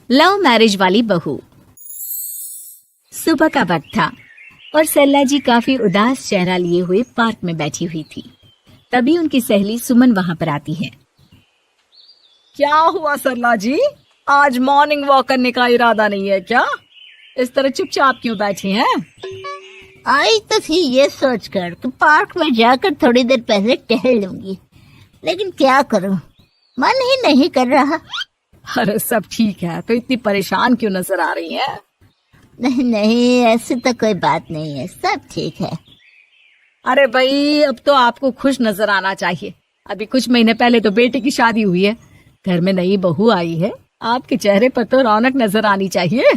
Love marriage वाली बहू। सुबह का वक्त था और सरला जी काफी उदास चेहरा लिए हुए पार्क में बैठी हुई थी। तभी उनकी सहेली सुमन वहां पर आती है। क्या हुआ सरला जी, आज मॉर्निंग वॉक करने का इरादा नहीं है क्या? इस तरह चुपचाप क्यों बैठी हैं? आई तो थी ये सोचकर कि पार्क में जाकर थोड़ी देर पहले टहल लूंगी, लेकिन क्या करूं, मन ही नहीं कर रहा। अरे सब ठीक है, तो इतनी परेशान क्यों नजर आ रही हैं? नहीं नहीं, ऐसी तो कोई बात नहीं है, सब ठीक है। अरे भाई, अब तो आपको खुश नजर आना चाहिए। अभी कुछ महीने पहले तो बेटे की शादी हुई है, घर में नई बहू आई है, आपके चेहरे पर तो रौनक नजर आनी चाहिए।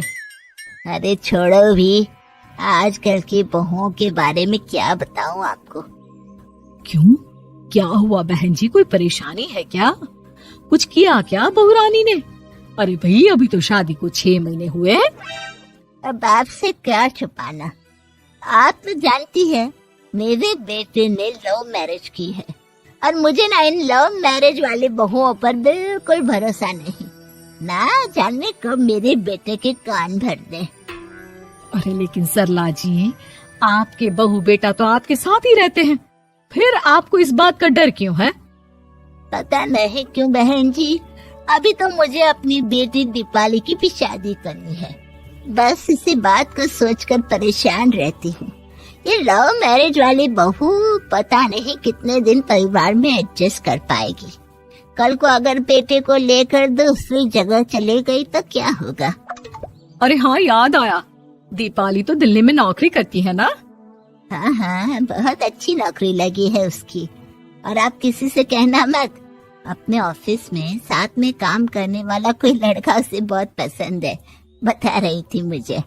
अरे छोड़ो भी, आजकल की बहुओं के बारे में क्या बताऊं आपको। क्यों, क्या हुआ बहन जी, कोई परेशानी है क्या? कुछ किया क्या बहू रानी ने? अरे भाई, अभी तो शादी को 6 महीने हुए हैं। अब आपसे क्या छुपाना, आप तो जानती हैं मेरे बेटे ने लव मैरिज की है और मुझे ना इन लव मैरिज वाली बहुओं पर बिल्कुल भरोसा नहीं। ना जाने कब मेरे बेटे के कान भर दे। अरे लेकिन सरला जी, आपके बहू बेटा तो आपके साथ ही रहते हैं, फिर आपको इस बात का डर क्यों है? पता नहीं क्यों बहन जी, अभी तो मुझे अपनी बेटी दीपाली की भी शादी करनी है। बस इसी बात को सोचकर परेशान रहती हूँ। ये लव मैरिज वाली बहू पता नहीं कितने दिन परिवार में एडजस्ट कर पाएगी। कल को अगर बेटे को लेकर दूसरी जगह चले गई तो क्या होगा? अरे हाँ, याद आया, दीपाली तो दिल्ली में नौकरी करती है ना? हाँ हाँ, बहुत अच्छी नौकरी लगी है उसकी। और आप किसी से कहना मत, अपने ऑफिस में साथ में काम करने वाला कोई लड़का उसे बहुत पसंद है, बता रही थी मुझे।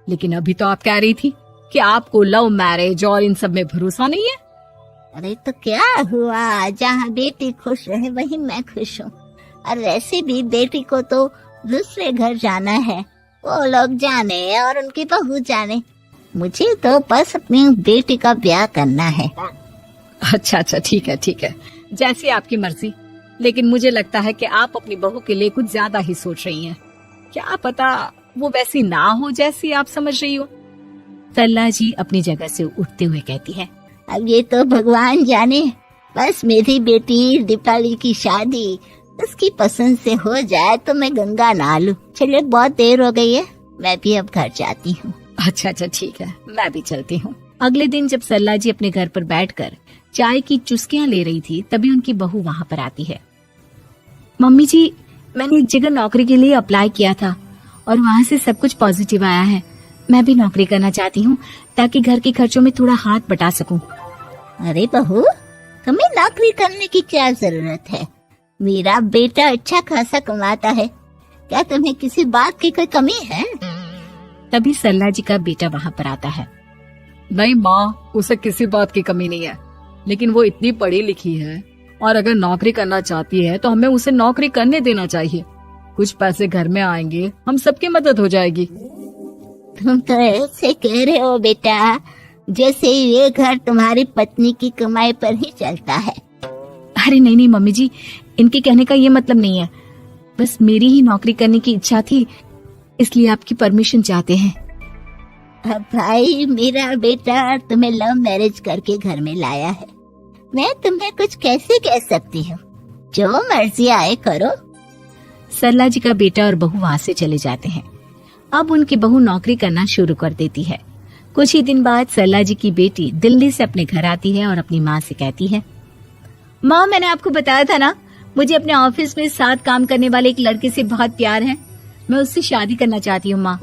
लेकिन अभी तो आप कह रही थी कि आपको लव मैरिज और इन सब में भरोसा नहीं है। अरे तो क्या हुआ, जहाँ बेटी खुश रहे वहीं मैं खुश हूँ। और वैसे भी बेटी को तो दूसरे घर जाना है, वो लोग जाने और उनकी बहू जाने, मुझे तो बस अपनी बेटी का ब्याह करना है। अच्छा अच्छा, ठीक है ठीक है, जैसी आपकी मर्जी। लेकिन मुझे लगता है कि आप अपनी बहू के लिए कुछ ज्यादा ही सोच रही हैं। क्या पता वो वैसी ना हो जैसी आप समझ रही हो। सरला जी अपनी जगह से उठते हुए कहती है, अब ये तो भगवान जाने, बस मेरी बेटी दीपाली की शादी उसकी पसंद से हो जाए तो मैं गंगा नहा लूं। चलिए बहुत देर हो गई है, मैं भी अब घर जाती हूँ। अच्छा अच्छा ठीक है, मैं भी चलती हूँ। अगले दिन जब सरला जी अपने घर पर बैठकर चाय की चुस्कियां ले रही थी, तभी उनकी बहू वहाँ पर आती है। मम्मी जी, मैंने एक जगह नौकरी के लिए अप्लाई किया था और वहाँ से सब कुछ पॉजिटिव आया है। मैं भी नौकरी करना चाहती हूँ ताकि घर के खर्चों में थोड़ा हाथ बटा सकूं। अरे बहू, तुम्हें नौकरी करने की क्या जरूरत है? मेरा बेटा अच्छा खासा कमाता है, क्या तुम्हें किसी बात की कोई कमी है? तभी सरला जी का बेटा वहाँ पर आता है। नहीं माँ, उसे किसी बात की कमी नहीं है, लेकिन वो इतनी पढ़ी लिखी है और अगर नौकरी करना चाहती है तो हमें उसे नौकरी करने देना चाहिए। कुछ पैसे घर में आएंगे, हम सबकी मदद हो जाएगी। तुम तो ऐसे कह रहे हो बेटा जैसे ये घर तुम्हारी पत्नी की कमाई पर ही चलता है। अरे नहीं नहीं मम्मी जी, इनके कहने का ये मतलब नहीं है, बस मेरी ही नौकरी करने की इच्छा थी, इसलिए आपकी परमिशन चाहते हैं। अब भाई, मेरा बेटा तुम्हें लव मैरिज करके घर में लाया है, मैं तुम्हें कुछ कैसे कह सकती हूँ? जो मर्जी आए करो। सरला जी का बेटा और बहू वहाँ से चले जाते हैं। अब उनकी बहू नौकरी करना शुरू कर देती है। कुछ ही दिन बाद सरला जी की बेटी दिल्ली से अपने घर आती है और अपनी माँ से कहती है, माँ, मैंने आपको बताया था ना, मुझे अपने ऑफिस में साथ काम करने वाले एक लड़के से बहुत प्यार है, मैं उससे शादी करना चाहती हूँ माँ।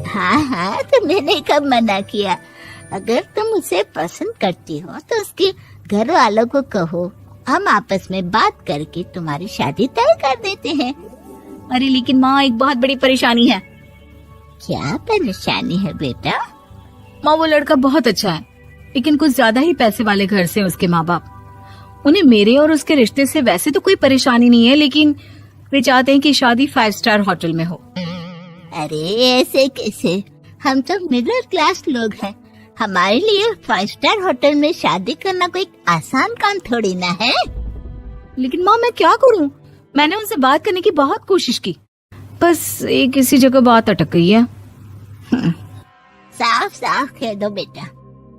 हाँ हाँ, तो मैंने कब मना किया? अगर तुम उसे पसंद करती हो तो उसके घर वालों को कहो, हम आपस में बात करके तुम्हारी शादी तय कर देते हैं। अरे लेकिन माँ, एक बहुत बड़ी परेशानी है। क्या परेशानी है बेटा? माँ, वो लड़का बहुत अच्छा है, लेकिन कुछ ज्यादा ही पैसे वाले घर से उसके माँ बाप। उन्हें मेरे और उसके रिश्ते से वैसे तो कोई परेशानी नहीं है, लेकिन वे चाहते हैं कि शादी 5 स्टार होटल में हो। अरे ऐसे कैसे, हम तो मिडिल क्लास लोग हैं, हमारे लिए 5 स्टार होटल में शादी करना कोई आसान काम थोड़ी ना है। लेकिन माँ, मैं क्या करूँ? मैंने उनसे बात करने की बहुत कोशिश की, बस एक इसी जगह बात अटक गई है। साफ साफ कह दो बेटा,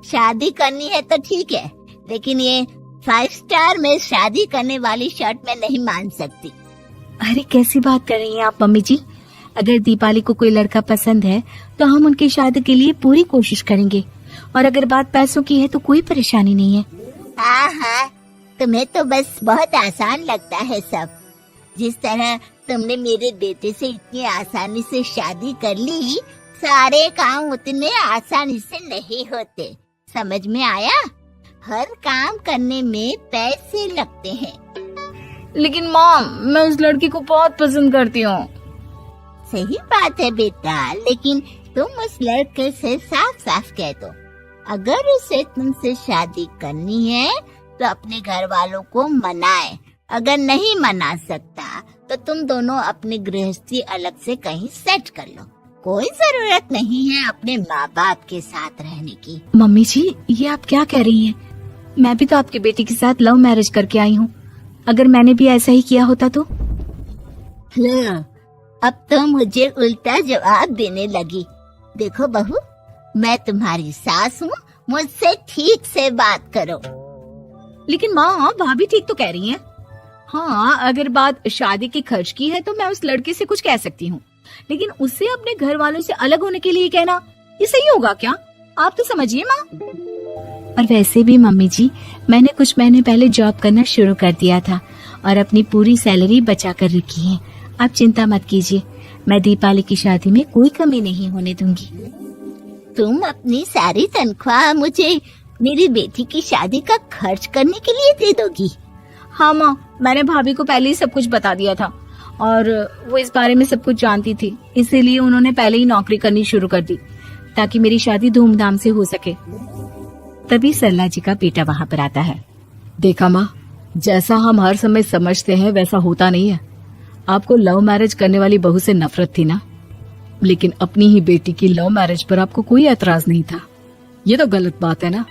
शादी करनी है तो ठीक है, लेकिन ये 5 स्टार में शादी करने वाली शर्त मैं नहीं मान सकती। अरे कैसी बात कर रही हैं आप मम्मी जी? अगर दीपाली को कोई लड़का पसंद है तो हम उनकी शादी के लिए पूरी कोशिश करेंगे, और अगर बात पैसों की है तो कोई परेशानी नहीं है। हाँ हाँ, तुम्हें तो बस बहुत आसान लगता है सब। जिस तरह तुमने मेरे बेटे से इतनी आसानी से शादी कर ली, सारे काम उतने आसानी से नहीं होते। समझ में आया? हर काम करने में पैसे लगते हैं। लेकिन माँ, मैं उस लड़की को बहुत पसंद करती हूँ। सही बात है बेटा, लेकिन तुम उस लड़के से साफ साफ कह दो, अगर उसे तुमसे शादी करनी है तो अपने घर वालों को मनाए। अगर नहीं मना सकता तो तुम दोनों अपनी गृहस्थी अलग से कहीं सेट कर लो। कोई जरूरत नहीं है अपने माँ बाप के साथ रहने की। मम्मी जी, ये आप क्या कह रही हैं? मैं भी तो आपकी बेटी के साथ लव मैरिज करके आई हूँ। अगर मैंने भी ऐसा ही किया होता तो? लो, अब तो मुझे उल्टा जवाब देने लगी। देखो बहू, मैं तुम्हारी सास हूँ, मुझसे ठीक से बात करो। लेकिन माँ, भाभी ठीक तो कह रही हैं। हाँ, अगर बात शादी के खर्च की है तो मैं उस लड़के से कुछ कह सकती हूँ, लेकिन उससे अपने घर वालों से अलग होने के लिए कहना, ये सही होगा क्या? आप तो समझिए माँ। और वैसे भी मम्मी जी, मैंने कुछ महीने पहले जॉब करना शुरू कर दिया था और अपनी पूरी सैलरी बचा कर रखी है। आप चिंता मत कीजिए, मैं दीपाली की शादी में कोई कमी नहीं होने दूंगी। तुम अपनी सारी तनख्वाह मुझे मेरी बेटी की शादी का खर्च करने के लिए दे दोगी? हाँ माँ, मैंने भाभी को पहले ही सब कुछ बता दिया था और वो इस बारे में सब कुछ जानती थी, इसीलिए उन्होंने पहले ही नौकरी करनी शुरू कर दी ताकि मेरी शादी धूमधाम से हो सके। तभी सरला जी का बेटा वहाँ पर आता है। देखा माँ, जैसा हम हर समय समझते हैं वैसा होता नहीं है। आपको लव मैरिज करने वाली बहू से नफरत थी ना, लेकिन अपनी ही बेटी की लव मैरिज पर आपको कोई एतराज नहीं था। ये तो गलत बात है ना?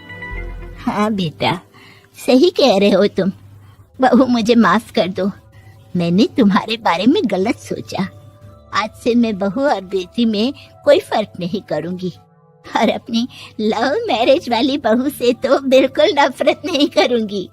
हाँ बेटा, सही कह रहे हो तुम। बहू, मुझे माफ कर दो, मैंने तुम्हारे बारे में गलत सोचा। आज से मैं बहू और बेटी में कोई फर्क नहीं करूंगी, और अपनी लव मैरिज वाली बहू से तो बिल्कुल नफरत नहीं करूंगी।